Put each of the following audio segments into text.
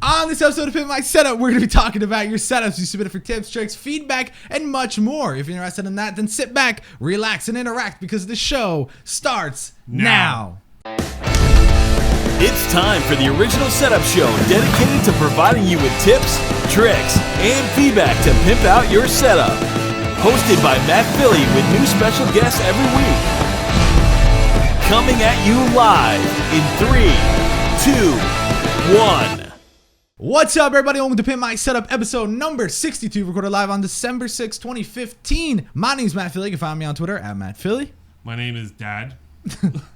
On this episode of Pimp My Setup, we're going to be talking about your setups you submitted for tips, tricks, feedback, and much more. If you're interested in that, then sit back, relax, and interact because the show starts now. It's time for the original setup show dedicated to providing you with tips, tricks, and feedback to pimp out your setup. Hosted by Matt Philly with new special guests every week. Coming at you live in 3, 2, 1. What's up, everybody? Welcome to Pimp My Setup, episode number 62, recorded live on December 6, 2015. My name is Matt Philly. You can find me on Twitter at Matt Philly. My name is Dad.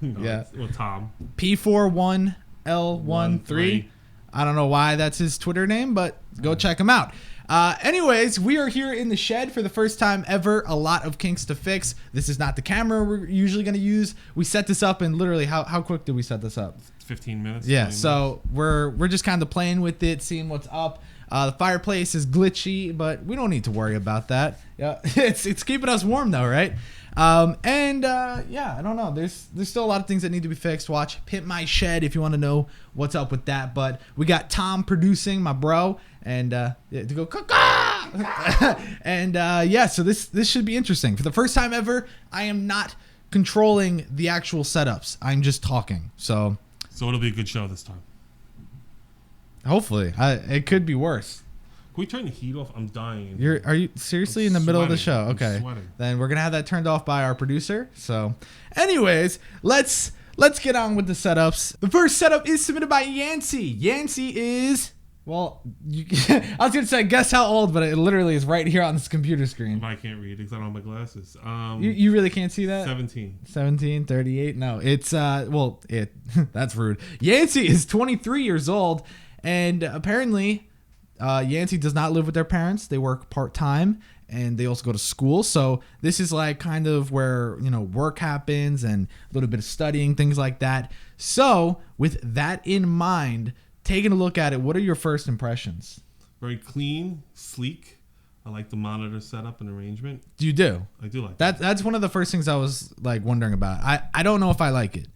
Yeah. Or Tom. P41L13. I don't know why that's his Twitter name, but go check him out. Anyways, we are here in the shed for the first time ever. A lot of kinks to fix. This is not the camera we're usually going to use. We set this up in literally, how quick did we set this up? 15 minutes. Yeah, so we're just kind of playing with it, seeing what's up. The fireplace is glitchy, but we don't need to worry about that. Yeah, it's keeping us warm though, right? Yeah, I don't know. There's still a lot of things that need to be fixed. Watch Pimp My Shed if you want to know what's up with that. But we got Tom producing, my bro, and to go and yeah, so this should be interesting. For the first time ever, I am not controlling the actual setups. I'm just talking. So it'll be a good show this time. Hopefully, it could be worse. Can we turn the heat off? I'm dying. Are you seriously in the middle of the show? Okay, I'm sweating. Then we're gonna have that turned off by our producer. So, anyways, let's get on with the setups. The first setup is submitted by Yancy. Yancy is, well, I was gonna say guess how old, but it literally is right here on this computer screen. I can't read because I don't have my glasses. You really can't see that? 17, 38. No, it's that's rude. Yancy is 23 years old, and apparently Yancy does not live with their parents. They work part-time and they also go to school. So this is like kind of where, work happens and a little bit of studying, things like that. So with that in mind, taking a look at it, what are your first impressions? Very clean, sleek. I like the monitor setup and arrangement. You do? I do like that. That's one of the first things I was like wondering about. I don't know if I like it.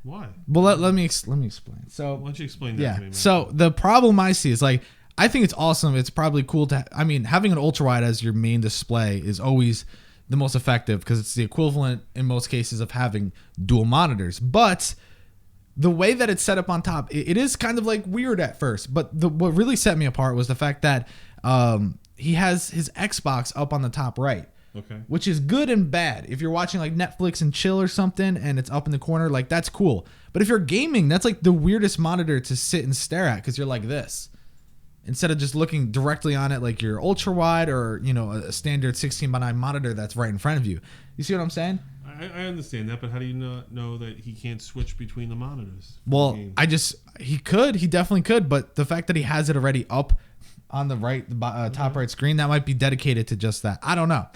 Why? Well, let me explain. So why don't you explain that to me, man? So the problem I see is like, I think it's awesome. It's probably cool having an ultra wide as your main display is always the most effective because it's the equivalent in most cases of having dual monitors. But the way that it's set up on top, it is kind of like weird at first. But what really set me apart was the fact that he has his Xbox up on the top right. Okay. Which is good and bad. If you're watching like Netflix and chill or something and it's up in the corner, like that's cool. But if you're gaming, that's like the weirdest monitor to sit and stare at because you're like this. Instead of just looking directly on it like your ultra wide or, a standard 16:9 monitor that's right in front of you. You see what I'm saying? I understand that, but how do you know that he can't switch between the monitors? Well, he definitely could, but the fact that he has it already up on the right, top right screen, that might be dedicated to just that. I don't know.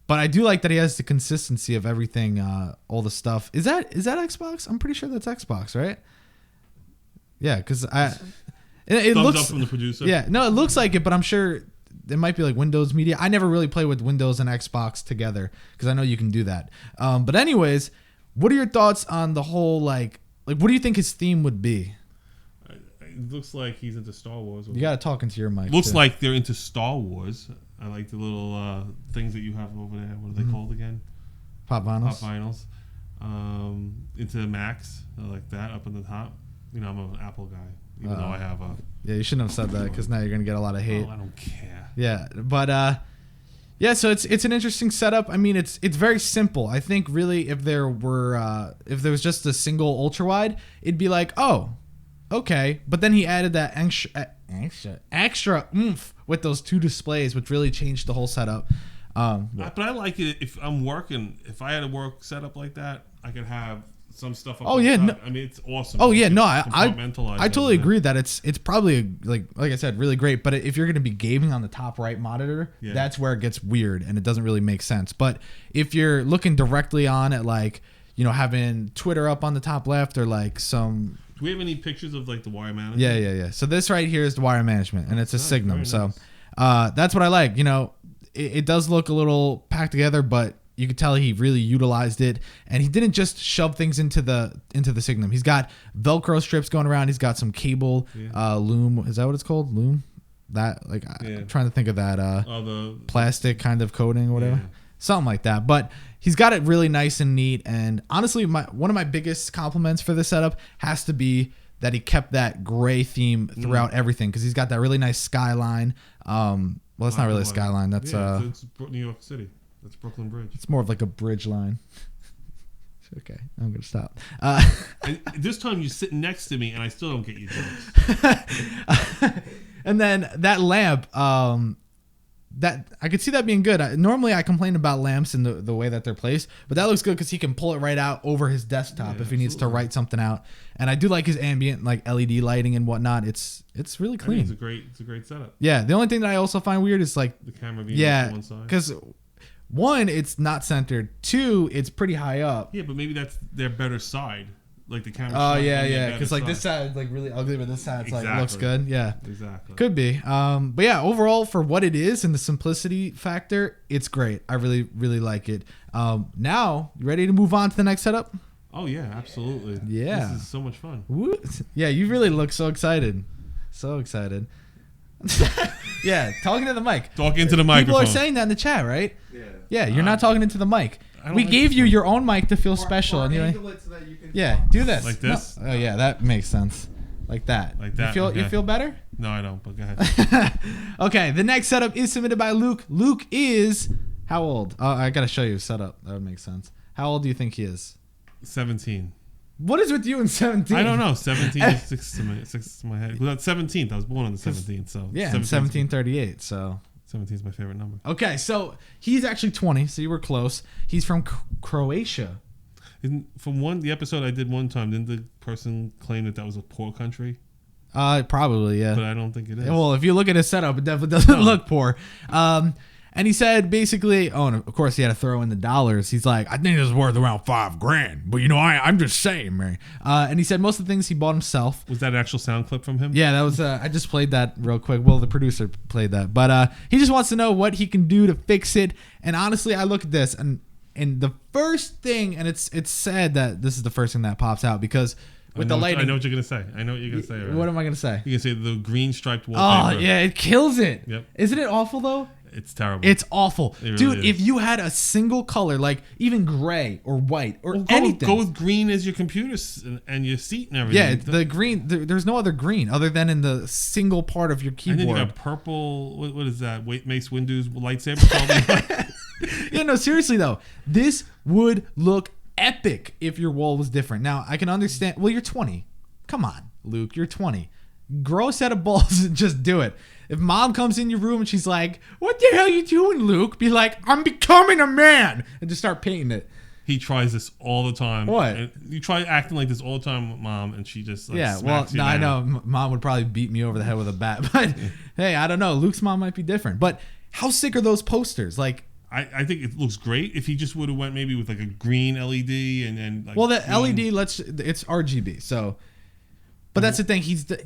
But I do like that he has the consistency of everything, all the stuff. Is that Xbox? I'm pretty sure that's Xbox, right? Yeah, because it thumbs looks up from the producer. Yeah, no, it looks like it, but I'm sure it might be like Windows Media. I never really play with Windows and Xbox together because I know you can do that. But anyways, what are your thoughts on the whole like what do you think his theme would be? It looks like he's into Star Wars. You gotta talk into your mic. Looks like they're into Star Wars. I like the little things that you have over there. What are they called again? Pop vinyls. Pop vinyls. Into Macs. I like that up on the top. I'm an Apple guy. Even though I have a... Yeah, you shouldn't have said that because now you're going to get a lot of hate. Oh, I don't care. Yeah, but yeah, so it's an interesting setup. I mean, it's very simple. I think really if there was just a single ultra wide, it'd be like, oh, okay. But then he added that extra oomph with those two displays, which really changed the whole setup. But I like it if I'm working. If I had a work setup like that, I could have some stuff up oh yeah, no, I mean it's awesome. Oh yeah, no, I totally agree that it's probably like I said, really great. But if you're going to be gaming on the top right monitor, that's where it gets weird and it doesn't really make sense. But if you're looking directly on at like having Twitter up on the top left or like some. Do we have any pictures of like the wire management? Yeah. So this right here is the wire management and it's a Signum. Nice. So that's what I like. It does look a little packed together, but you could tell he really utilized it, and he didn't just shove things into the Signum. He's got Velcro strips going around. He's got some cable loom. Is that what it's called? Loom? That I'm trying to think of that the plastic kind of coating or whatever. Something like that. But he's got it really nice and neat. And honestly, one of my biggest compliments for this setup has to be that he kept that gray theme throughout everything, because he's got that really nice skyline. Well, it's not really a skyline. That's it's New York City. That's Brooklyn Bridge. It's more of like a bridge line. Okay, I'm gonna stop. This time you're sitting next to me, and I still don't get you jokes. And then that lamp, that I could see that being good. Normally I complain about lamps and the way that they're placed, but that looks good because he can pull it right out over his desktop if he needs to write something out. And I do like his ambient like LED lighting and whatnot. It's really clean. It's a great setup. Yeah. The only thing that I also find weird is like the camera being on one side. Because one, it's not centered. Two, it's pretty high up. Yeah, but maybe that's their better side. Like the camera. Oh yeah. Because like this side is like really ugly, but this side like looks good. Yeah. Exactly. Could be. But yeah, overall for what it is and the simplicity factor, it's great. I really, really like it. Now, you ready to move on to the next setup? Oh yeah, absolutely. Yeah. This is so much fun. Woo. Yeah, you really look so excited. So excited. Yeah, talking to the mic. Talk into the microphone. People are saying that in the chat, right? Yeah. Yeah, you're not talking into the mic. We gave you your own mic to feel special. Anyway. Yeah, do this. Like this? No. Oh yeah, that makes sense. Like that. Like that. You feel better? No, I don't, but go ahead. Okay, the next setup is submitted by Luke. Luke is how old? I gotta show you his setup. That would make sense. How old do you think he is? 17. What is with you in 17? I don't know. 17 is six to my head. Well, that's 17th. I was born on the 17th, so yeah, 1738. So 17 is my favorite number. Okay, so he's actually 20. So you were close. He's from Croatia. From the episode I did one time, didn't the person claim that was a poor country? Probably, yeah. But I don't think it is. Well, if you look at his setup, it definitely doesn't look poor. And he said basically, and of course he had to throw in the dollars. He's like, I think this is worth around $5,000, but I'm just saying, man. And he said most of the things he bought himself. Was that an actual sound clip from him? Yeah, that was. I just played that real quick. Well, the producer played that, but he just wants to know what he can do to fix it. And honestly, I look at this and the first thing, and it's sad that this is the first thing that pops out because. With the lighting. I know what you're going to say. Already. What am I going to say? You can say the green striped wallpaper. Oh, yeah, it kills it. Yep. Isn't it awful, though? It's terrible. It's awful. It really Dude, is. if you had a single color, like even gray or white or anything. Go with green as your computer and your seat and everything. Yeah, the green. There's no other green other than in the single part of your keyboard. And then you got purple. What is that? Mace Windows lightsaber. Yeah, no, seriously, though. This would look epic if your wall was different. Now, I can understand. Well, you're 20. Come on, Luke, you're 20. Grow a set of balls and just do it. If mom comes in your room and she's like, what the hell are you doing, Luke? Be like, I'm becoming a man. And just start painting it. He tries this all the time. What? And you try acting like this all the time with mom, and she just smacks you. I know mom would probably beat me over the head with a bat. But hey, I don't know. Luke's mom might be different. But how sick are those posters? Like, I think it looks great if he just would have went maybe with like a green LED and then like. Well, the LED, it's RGB. So. But that's the thing.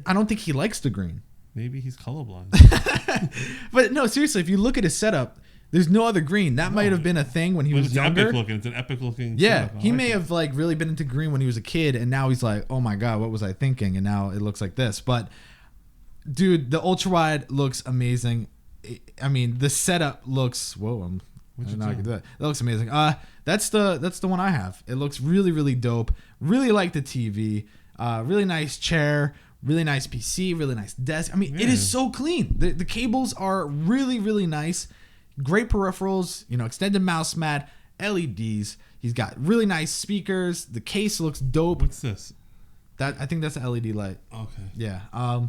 I don't think he likes the green. Maybe he's colorblind. But no, seriously, if you look at his setup, there's no other green. That might have been a thing when he was younger. It's an epic looking. Yeah, setup. he may have like really been into green when he was a kid, and now he's like, oh my god, what was I thinking? And now it looks like this. But dude, the ultra wide looks amazing. I mean, the setup looks. Whoa, I can do that. That looks amazing. That's the one I have. It looks really, really dope. Really like the TV. Really nice chair, really nice PC, really nice desk. I mean, It is so clean. The cables are really, really nice. Great peripherals, extended mouse mat, LEDs. He's got really nice speakers. The case looks dope. What's this? I think that's an LED light. Okay. Yeah. I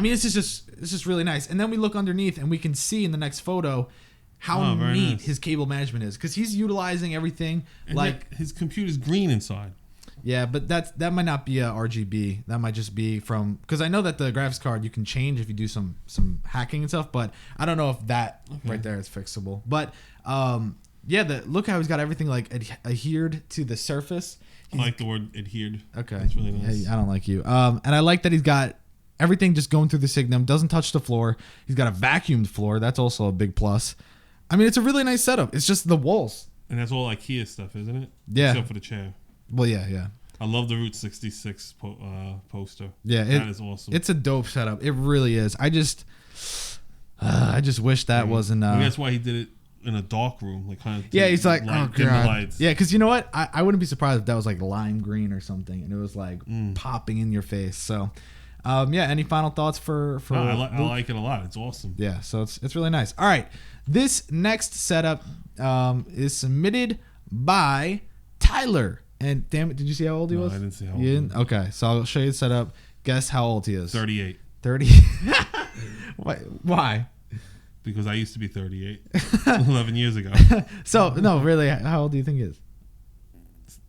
mean, it's just really nice. And then we look underneath and we can see in the next photo how neat his cable management is because he's utilizing everything. And like his computer's green inside. Yeah, but that might not be a RGB. That might just be from because I know that the graphics card you can change if you do some hacking and stuff, but I don't know if that right there is fixable. But look how he's got everything like adhered to the surface. I like the word adhered. Okay, that's really nice. Hey, I don't like you. And I like that he's got everything just going through the Signum, doesn't touch the floor. He's got a vacuumed floor. That's also a big plus. I mean, it's a really nice setup. It's just the walls. And that's all IKEA stuff, isn't it? Yeah. Except for the chair. Well, yeah. I love the Route 66 poster. Yeah, that is awesome. It's a dope setup. It really is. I just wish that wasn't. Maybe that's why he did it in a dark room, like kind of. Yeah, he's like, oh dim the god. lights. Yeah, because you know what? I wouldn't be surprised if that was like lime green or something, and it was like popping in your face. So, yeah. Any final thoughts for? No, I like it a lot. It's awesome. Yeah, so it's really nice. All right, this next setup is submitted by Tyler. And damn it, did you see how old he was? I didn't see how old you he didn't? Okay, so I'll show you the setup. Guess how old he is. 38. 30. Why? Because I used to be 38 11 years ago. So, no, really, how old do you think he is?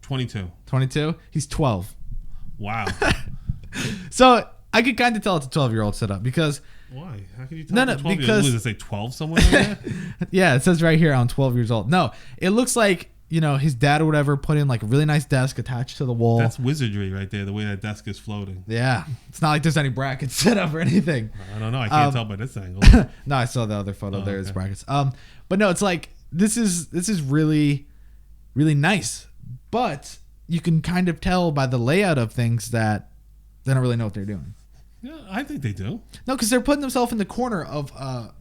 22. 22? He's 12. Wow. So, I could kind of tell it's a 12-year-old setup because... Why? How can you tell? No, because... Does it say 12 somewhere in there? Yeah, it says right here I'm 12 years old. No, it looks like, you know, his dad or whatever put in like a really nice desk attached to the wall. That's wizardry right there, the way that desk is floating. Yeah. It's not like there's any brackets set up or anything. I don't know. I can't tell by this angle. No, I saw the other photo. There's brackets. But no, it's like this is really, really nice. But you can kind of tell by the layout of things that they don't really know what they're doing. Yeah, I think they do. No, because they're putting themselves in the corner of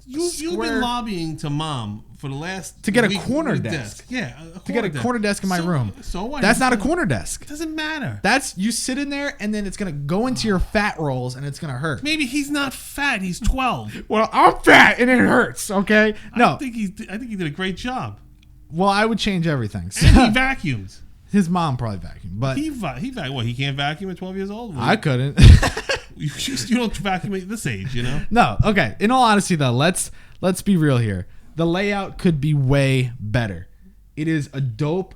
You've been lobbying to mom for the last to get a corner desk. Yeah, to get a corner desk in my room. So what? That's not a corner desk. It doesn't matter. That's you sit in there and then it's gonna go into your fat rolls and it's gonna hurt. Maybe he's not fat. He's 12. Well, I'm fat and it hurts. Okay. No, I think he did a great job. Well, I would change everything. So, and he vacuums. His mom probably vacuumed, but he what? He can't vacuum at 12 years old. I couldn't. You don't vacuum at this age, you know? No. Okay. In all honesty, though, let's be real here. The layout could be way better. It is a dope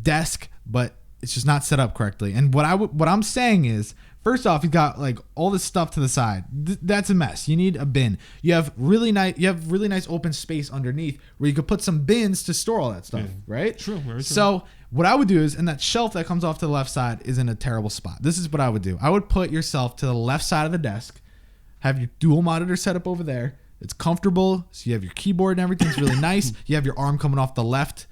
desk, but it's just not set up correctly. And what I'm saying is, first off, you got like all this stuff to the side. That's a mess. You need a bin. You have really nice open space underneath where you could put some bins to store all that stuff, right? True. Very true. So what I would do is, and that shelf that comes off to the left side is in a terrible spot. This is what I would do. I would put yourself to the left side of the desk, have your dual monitor set up over there. It's comfortable. So you have your keyboard and everything's really nice. You have your arm coming off the left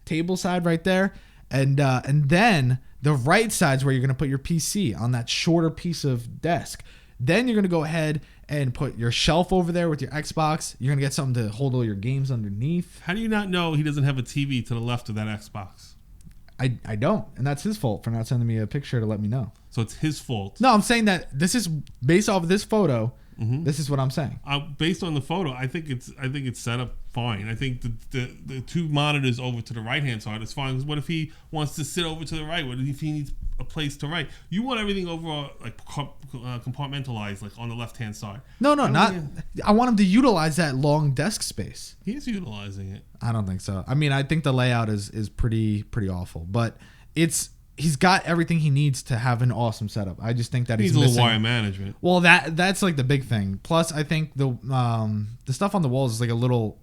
table side right there. And then the right side's where you're going to put your PC on that shorter piece of desk. Then you're going to go ahead and put your shelf over there with your Xbox. You're going to get something to hold all your games underneath. How do you not know he doesn't have a TV to the left of that Xbox? I don't. And that's his fault for not sending me a picture to let me know. So it's his fault. No, I'm saying that this is based off of this photo. Mm-hmm. This is what I'm saying. Based on the photo, I think it's set up fine. I think the two monitors over to the right hand side is fine. Because what if he wants to sit over to the right? What if he needs a place to write? You want everything over like compartmentalized, like on the left hand side. No, not. I want him to utilize that long desk space. He is utilizing it. I don't think so. I mean, I think the layout is pretty awful, but he's got everything he needs to have an awesome setup. I just think that he's missing a little wire management. Well, that's like the big thing. Plus, I think the stuff on the walls is like a little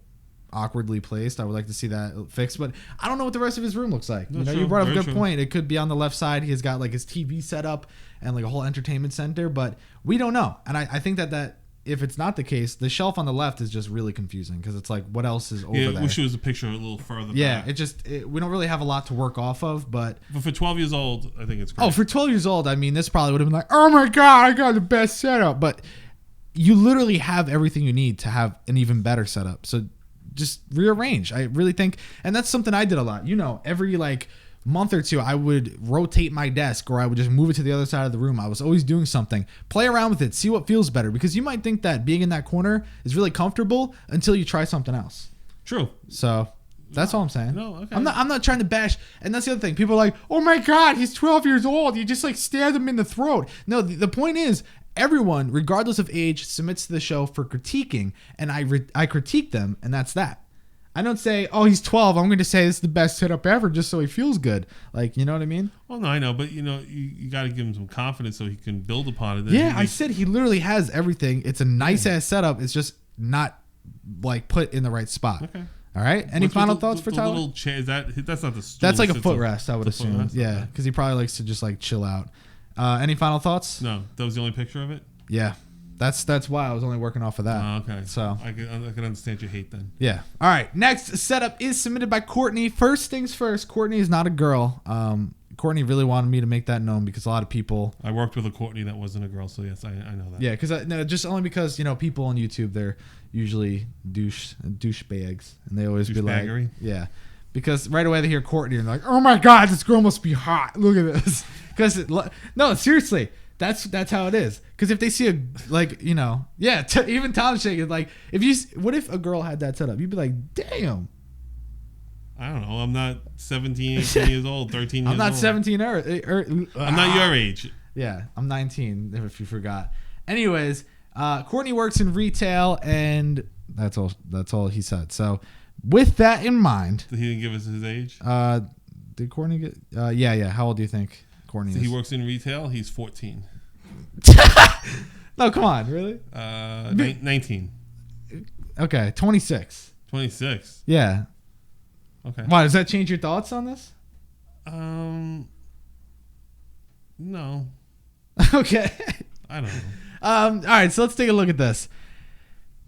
awkwardly placed. I would like to see that fixed, but I don't know what the rest of his room looks like. You brought up a good point. It could be on the left side. He's got like his TV set up and like a whole entertainment center, but we don't know. And I think that if it's not the case, the shelf on the left is just really confusing because it's like, what else is over there? Yeah, wish it was a picture a little further back. We don't really have a lot to work off of, but for 12 years old, I think it's great. Oh, for 12 years old, I mean, this probably would have been like, oh my God, I got the best setup. But you literally have everything you need to have an even better setup. So just rearrange. I really think, and that's something I did a lot. Every like month or two, I would rotate my desk or I would just move it to the other side of the room. I was always doing something. Play around with it. See what feels better, because you might think that being in that corner is really comfortable until you try something else. True. So that's all I'm saying. No, okay. I'm not trying to bash. And that's the other thing. People are like, oh my God, he's 12 years old. You just like stab him in the throat. No, the point is, everyone, regardless of age, submits to the show for critiquing, and I critique them, and that's that. I don't say, oh, he's 12. I'm going to say this is the best setup ever just so he feels good. Like, you know what I mean? Well, no, I know. But, you got to give him some confidence so he can build upon it. Yeah, I said he literally has everything. It's a nice-ass setup. It's just not, like, put in the right spot. Okay. All right? Any final thoughts for Tyler? Little chair, that's not the stool. That's like a footrest, I would assume. Yeah, because he probably likes to just, like, chill out. Any final thoughts? No. That was the only picture of it? Yeah. That's why I was only working off of that. Oh, okay. So I can understand your hate then. yeah. All right. Next setup is submitted by Courtney. First things first. Courtney is not a girl. Courtney really wanted me to make that known because a lot of people. I worked with a Courtney that wasn't a girl, so yes, I know that. Yeah, because no, just only because people on YouTube, they're usually douchebags, and they always be like, yeah, because right away they hear Courtney and they're like, oh my god, this girl must be hot. Look at this. Because no, seriously, that's how it is. Because if they see even Tom's shaking, like what if a girl had that setup? You'd be like, damn. I don't know. I'm not 17, 18 years old, 13 years old. I'm not 17 I'm not your age. Yeah, I'm 19, if you forgot. Anyways, Courtney works in retail, and that's all he said. So, with that in mind... He didn't give us his age? Did Courtney get... yeah. How old do you think Courtney is? He works in retail. He's 14. No, come on. Really? 19. Okay, 26. 26? Yeah. Okay. Why, does that change your thoughts on this? No. Okay. I don't know. All right, so let's take a look at this.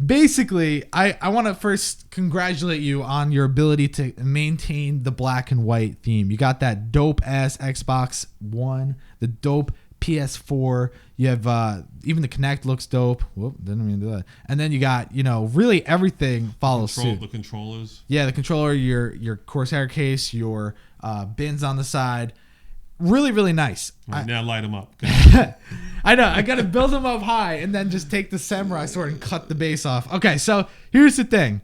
Basically, I want to first congratulate you on your ability to maintain the black and white theme. You got that dope ass Xbox One, the dope PS4. You have even the Kinect looks dope. Whoop, didn't mean to do that. And then you got really everything follows suit. The controllers. Yeah, the controller, your Corsair case, your bins on the side. Really, really nice. Right, now light them up. I know. I got to build them up high and then just take the samurai sword and cut the base off. Okay, so here's the thing.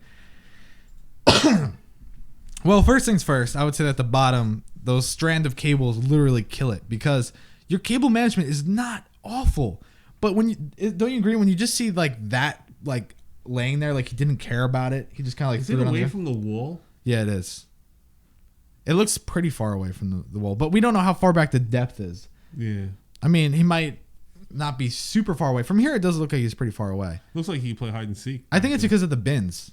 Well, first things first, I would say that at the bottom, those strand of cables literally kill it because your cable management is not awful. But don't you agree when you just see that laying there like he didn't care about it? He just kind of Is it away from the wall? Yeah, it is. It looks pretty far away from the wall, but we don't know how far back the depth is. Yeah. I mean, he might not be super far away. From here, it does look like he's pretty far away. Looks like he play hide and seek. I think it's because of the bins.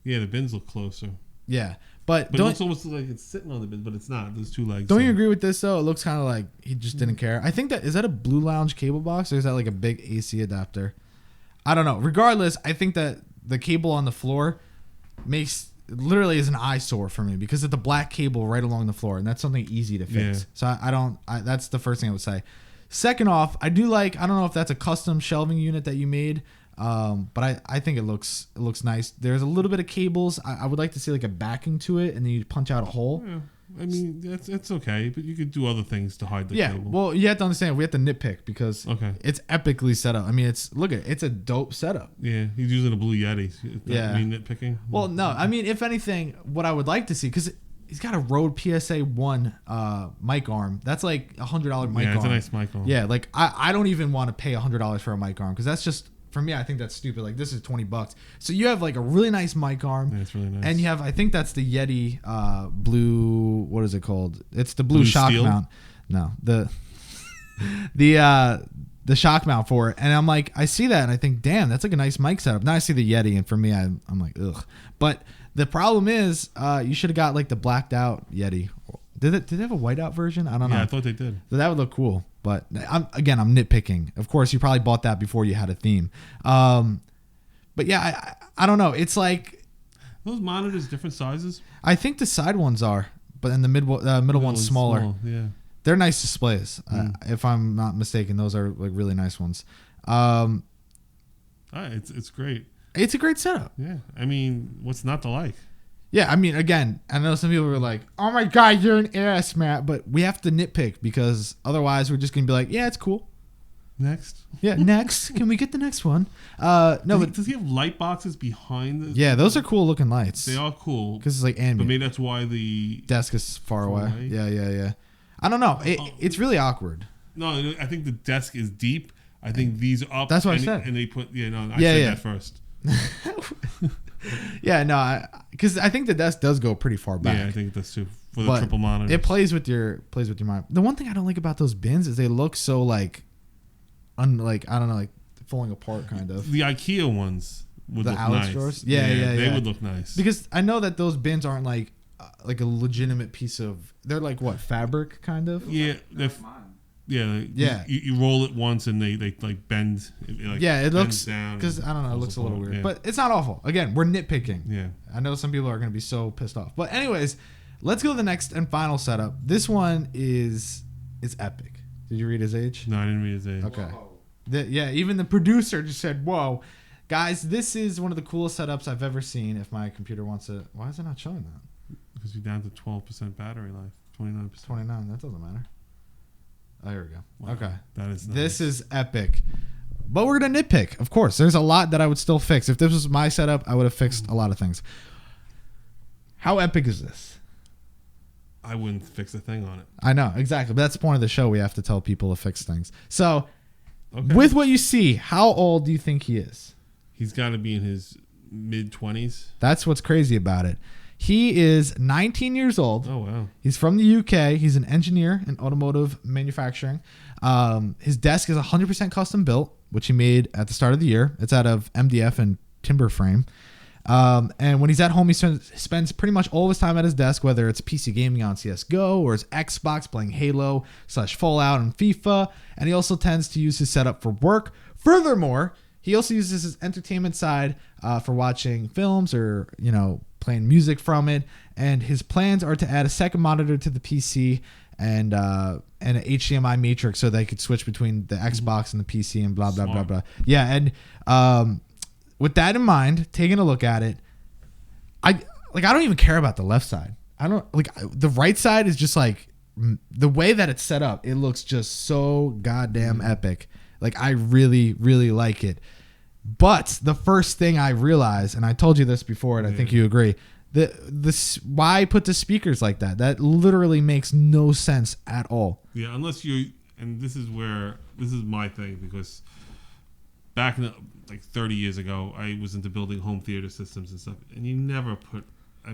Yeah, the bins look closer. Yeah, but it looks almost like it's sitting on the bins, but it's not. There's two legs. Don't you agree with this, though? It looks kind of like he just didn't care. I think is that a Blue Lounge cable box, or is that like a big AC adapter? I don't know. Regardless, I think that the cable on the floor literally is an eyesore for me because of the black cable right along the floor, and that's something easy to fix. Yeah. So that's the first thing I would say. Second off, I don't know if that's a custom shelving unit that you made, but I think it looks nice. There's a little bit of cables. I would like to see like a backing to it, and then you punch out a hole. Yeah. I mean, it's okay, but you could do other things to hide the cable. Yeah, well, you have to understand, we have to nitpick because it's epically set up. I mean, it's a dope setup. Yeah, he's using a Blue Yeti. Yeah. I mean, nitpicking? Well, no, I mean, if anything, what I would like to see, because he's got a Rode PSA 1 mic arm. That's like $100 mic arm. Yeah, it's a nice mic arm. Yeah, like I don't even want to pay $100 for a mic arm because that's just, for me, I think that's stupid. Like, this is $20. So you have like a really nice mic arm. Yeah, it's really nice. And you have, I think that's the Yeti blue, what is it called? It's the blue shock steel? mount. No, the shock mount for it. And I'm like, I see that and I think, damn, that's like a nice mic setup. Now I see the Yeti and for me, I'm like, ugh. But the problem is, you should have got like the blacked out Yeti. Did they have a whiteout version? I don't know. Yeah, I thought they did. So that would look cool. But I'm nitpicking. Of course, you probably bought that before you had a theme. But yeah, I don't know. It's like those monitors different sizes. I think the side ones are, but then the middle one's smaller. Small, yeah, they're nice displays. If I'm not mistaken, those are like really nice ones. It's great. It's a great setup. Yeah, I mean, what's not to like? Yeah, I mean, again, I know some people were like, "Oh my god, you're an ass, Matt," but we have to nitpick because otherwise we're just gonna be like, "Yeah, it's cool." Next. Yeah, next. Can we get the next one? No, but does he have light boxes behind the? Yeah, those are cool looking lights. They are cool because it's like ambient. But maybe that's why the desk is far away. Yeah. I don't know. It's really awkward. No, I think the desk is deep. I think these are up. That's what I said. And they put I said that first. Yeah, no, because I think the desk does go pretty far back. Yeah, I think that's too for the triple monitor. It plays with your mind. The one thing I don't like about those bins is they look so like I don't know, like falling apart kind of. The IKEA ones would look nice. Drawers? Yeah. They would look nice because I know that those bins aren't like a legitimate piece of. They're like what, fabric kind of. Yeah, Yeah. You roll it once and they like bend. It looks down because I don't know. It looks a little weird, but it's not awful. Again, we're nitpicking. Yeah, I know some people are going to be so pissed off, but anyways, let's go to the next and final setup. This one is epic. Did you read his age? No, I didn't read his age. Okay. Even the producer just said, "Whoa, guys, this is one of the coolest setups I've ever seen." If my computer wants to, why is it not showing that? Because you're down to 12% battery life, 29%. 29. That doesn't matter. Oh, here we go. Wow. Okay. That is nice. This is epic. But we're going to nitpick. Of course, there's a lot that I would still fix. If this was my setup, I would have fixed a lot of things. How epic is this? I wouldn't fix a thing on it. I know, exactly. But that's the point of the show. We have to tell people to fix things. So, with what you see, how old do you think he is? He's got to be in his mid-20s. That's what's crazy about it. He is 19 years old. Oh, wow. He's from the UK. He's an engineer in automotive manufacturing. His desk is 100% custom built, which he made at the start of the year. It's out of MDF and timber frame. And when he's at home, he spends pretty much all of his time at his desk, whether it's PC gaming on CSGO or his Xbox playing Halo/Fallout and FIFA. And he also tends to use his setup for work. Furthermore, he also uses his entertainment side for watching films or, playing music from it. And his plans are to add a second monitor to the PC and an HDMI matrix so they could switch between the Xbox and the PC and blah, blah, blah, blah. Yeah, and with that in mind, taking a look at it, I don't even care about the left side. The right side is just like the way that it's set up. It looks just so goddamn epic. Like I really, really like it. But the first thing I realized, and I told you this before, and I think you agree, why put the speakers like that? That literally makes no sense at all. Yeah, unless and this is my thing, because back in like 30 years ago, I was into building home theater systems and stuff, and you never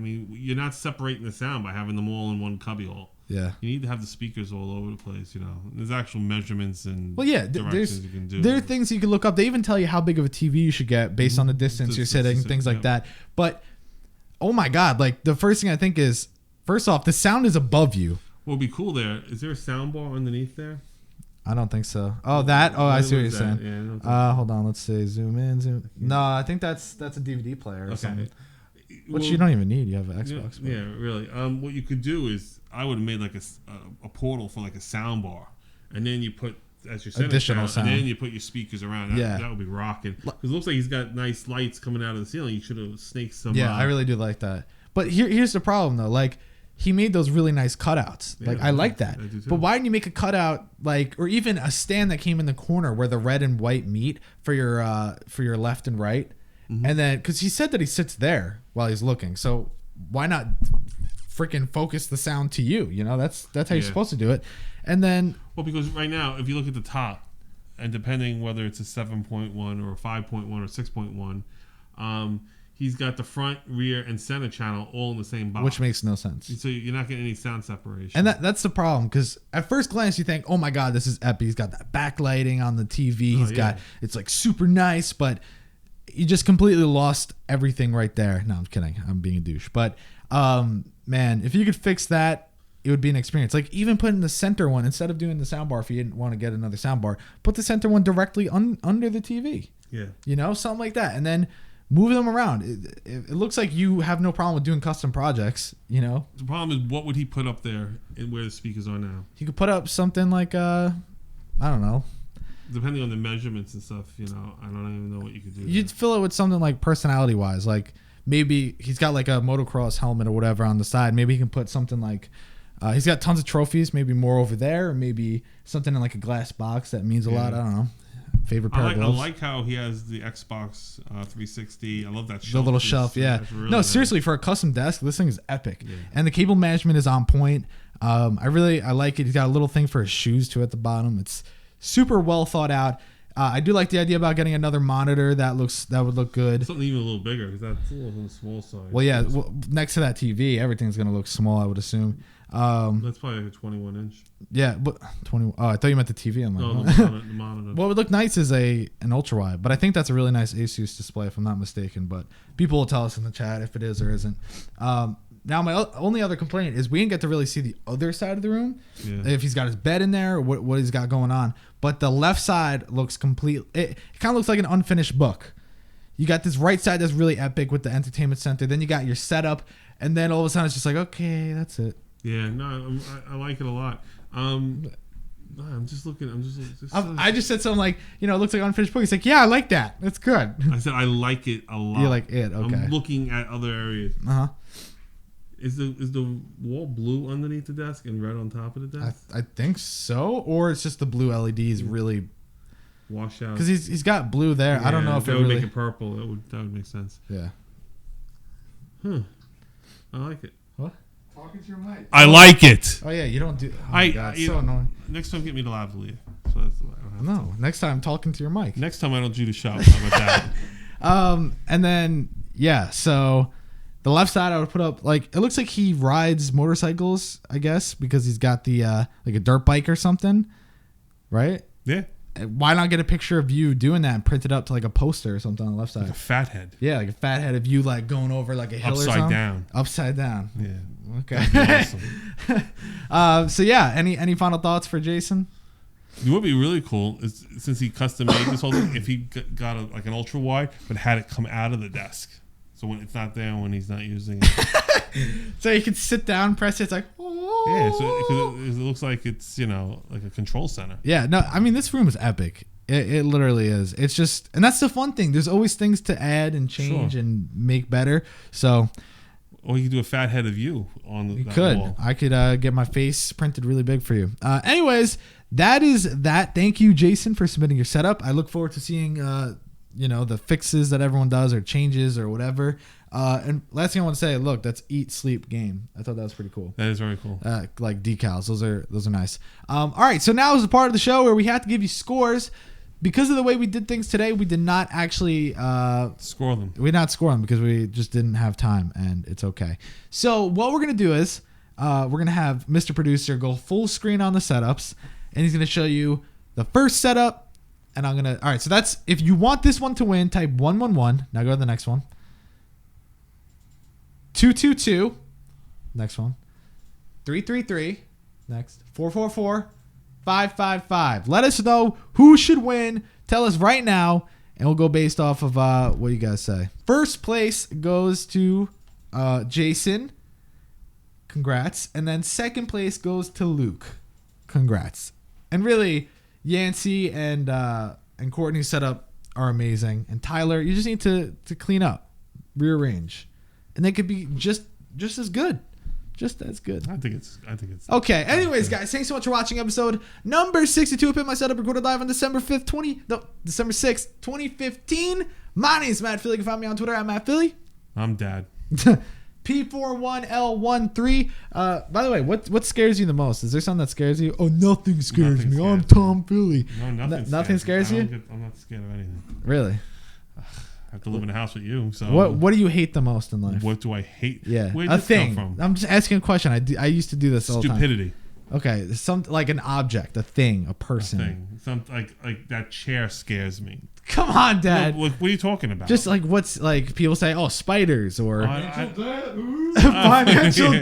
you're not separating the sound by having them all in one cubbyhole. Yeah, you need to have the speakers all over the place. There's actual measurements and directions you can do. There are things you can look up. They even tell you how big of a TV you should get based on the distance you're sitting, things like that. But oh my god, like the first thing I think is, first off, the sound is above you. What would be cool there? Is there a sound bar underneath there? I don't think so. Oh, that? Oh, I see what you're saying. Yeah, hold on. Let's see. Zoom in, zoom. No, I think that's a DVD player or something. Which you don't even need. You have an Xbox. Yeah, really. What you could do is, I would have made like a portal for like a sound bar, and then you put, as your additional sound, and then you put your speakers around. That would be rocking. Because it looks like he's got nice lights coming out of the ceiling. You should have snaked some. Yeah, I really do like that. But here's the problem though. Like, he made those really nice cutouts. Like, I like that. I do too. But why didn't you make a cutout, like, or even a stand that came in the corner where the red and white meet for your left and right? Mm-hmm. And then, because he said that he sits there while he's looking, so why not freaking focus the sound to you? That's how you're supposed to do it. And then, well, because right now, if you look at the top, and depending whether it's a 7.1 or a 5.1 or 6.1, he's got the front, rear, and center channel all in the same box. Which makes no sense. So you're not getting any sound separation. And that's the problem, because at first glance you think, oh my god, this is epic. He's got that backlighting on the TV. He's got, it's like super nice, but you just completely lost everything right there. No, I'm kidding. I'm being a douche. But man, if you could fix that, it would be an experience. Like, even putting the center one, instead of doing the soundbar, if you didn't want to get another soundbar, put the center one directly under the TV. Yeah. Something like that. And then move them around. It looks like you have no problem with doing custom projects, The problem is, what would he put up there and where the speakers are now? He could put up something like, I don't know. Depending on the measurements and stuff, I don't even know what you could do. You'd fill it with something like personality-wise. Like, maybe he's got like a motocross helmet or whatever on the side. Maybe he can put something like, he's got tons of trophies, maybe more over there, or maybe something in like a glass box that means a lot. I don't know. Favorite pair of gloves. I like how he has the Xbox 360. I love that shelf. The little shelf, yeah. Really nice. Seriously, for a custom desk, this thing is epic. Yeah. And the cable management is on point. I like it. He's got a little thing for his shoes too at the bottom. It's super well thought out. I do like the idea about getting another monitor. That would look good. Something even a little bigger, because that's a little on the small side. Well, yeah. Next to that TV, everything's going to look small, I would assume. That's probably like a 21 inch. Yeah, but 20. Oh, I thought you meant the TV. I'm like, no, the monitor. What would look nice is an ultra wide, but I think that's a really nice Asus display, if I'm not mistaken. But people will tell us in the chat if it is or isn't. Now my only other complaint is we didn't get to really see the other side of the room. Yeah. If he's got his bed in there or what he's got going on. But the left side looks complete. It kind of looks like an unfinished book. You got this right side that's really epic with the entertainment center. Then you got your setup. And then all of a sudden it's just like, okay, that's it. Yeah, no, I like it a lot. I'm just looking. I just said something like, it looks like an unfinished book. He's like, yeah, I like that. That's good. I said I like it a lot. You like it, okay. I'm looking at other areas. Uh-huh. Is the wall blue underneath the desk and red on top of the desk? I think so. Or it's just the blue LEDs really... Wash out. Because he's got blue there. Yeah, I don't know if that it would really... make it purple. That would make sense. Yeah. I like it. What? Talking to your mic. I like it. Oh, yeah, you don't do... Oh, my God, it's so annoying. Next time, get me the lavalier. So that's I don't have No, next time, talking to your mic. Next time, I don't do the shop. How about that? And then, yeah, so the left side I would put up, like, it looks like he rides motorcycles, I guess, because he's got the, like a dirt bike or something, right? Yeah. Why not get a picture of you doing that and print it up to like a poster or something on the left side? Like a fat head. Yeah, like a fat head of you like going over like a hill or something. Upside down. Upside down. Yeah. Okay. Awesome. So yeah, any final thoughts for Jason? It would be really cool is since he custom made this whole thing, if he got like an ultra wide, but had it come out of the desk. So when it's not there when he's not using it. So you can sit down, press it, it's like, oh. Yeah, so it looks like it's, like a control center. Yeah, no, I mean, this room is epic. It literally is. It's just, and that's the fun thing. There's always things to add and change and make better. So. Or you could do a fat head of you on the wall. I could get my face printed really big for you. Anyways, that is that. Thank you, Jason, for submitting your setup. I look forward to seeing, the fixes that everyone does or changes or whatever. And last thing I want to say, look, that's Eat, Sleep, Game. I thought that was pretty cool. That is very cool. Like decals. Those are nice. All right, so now is the part of the show where we have to give you scores. Because of the way we did things today, we did not actually score them. We did not score them because we just didn't have time, and it's okay. So what we're going to do is we're going to have Mr. Producer go full screen on the setups, and he's going to show you the first setup, and I'm going to... All right, so that's... If you want this one to win, type 111. Now go to the next one. 222. Next one. 333. Next. 444. 555. Let us know who should win. Tell us right now, and we'll go based off of what you guys say. First place goes to Jason. Congrats. And then second place goes to Luke. Congrats. And really, Yancy and Courtney's setup are amazing. And Tyler, you just need to clean up, rearrange, and they could be just as good. Just as good. I think it's okay. Anyways, guys, thanks so much for watching episode number 62 of Pimp My Setup, recorded live on December 6th, 2015. My name is Matt Philly. You can find me on Twitter at Matt Philly. I'm Dad. P41L13. By the way, what scares you the most? Is there something that scares you? Oh, nothing scares me. I'm Tom Philly. No, nothing scares you? I'm not scared of anything. Really? I have to live in a house with you. So what do you hate the most in life? What do I hate? Yeah, where did a this thing. come from? I'm just asking a question. I used to do this all the time. Stupidity. Okay, like an object, a thing, a person. A thing. Something like that chair scares me. Come on, Dad. No, what are you talking about? Just like what's like people say, oh, spiders or financial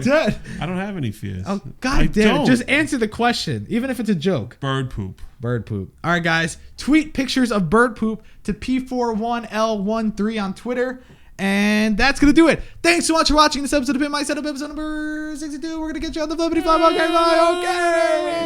debt. I don't have any fears. Oh, God damn it. Just answer the question, even if it's a joke. Bird poop. Bird poop. All right, guys. Tweet pictures of bird poop to P41L13 on Twitter. And that's going to do it. Thanks so much for watching this episode of Pimp My Setup, episode number 62. We're going to get you on the flippity flop. Okay, bye. Okay.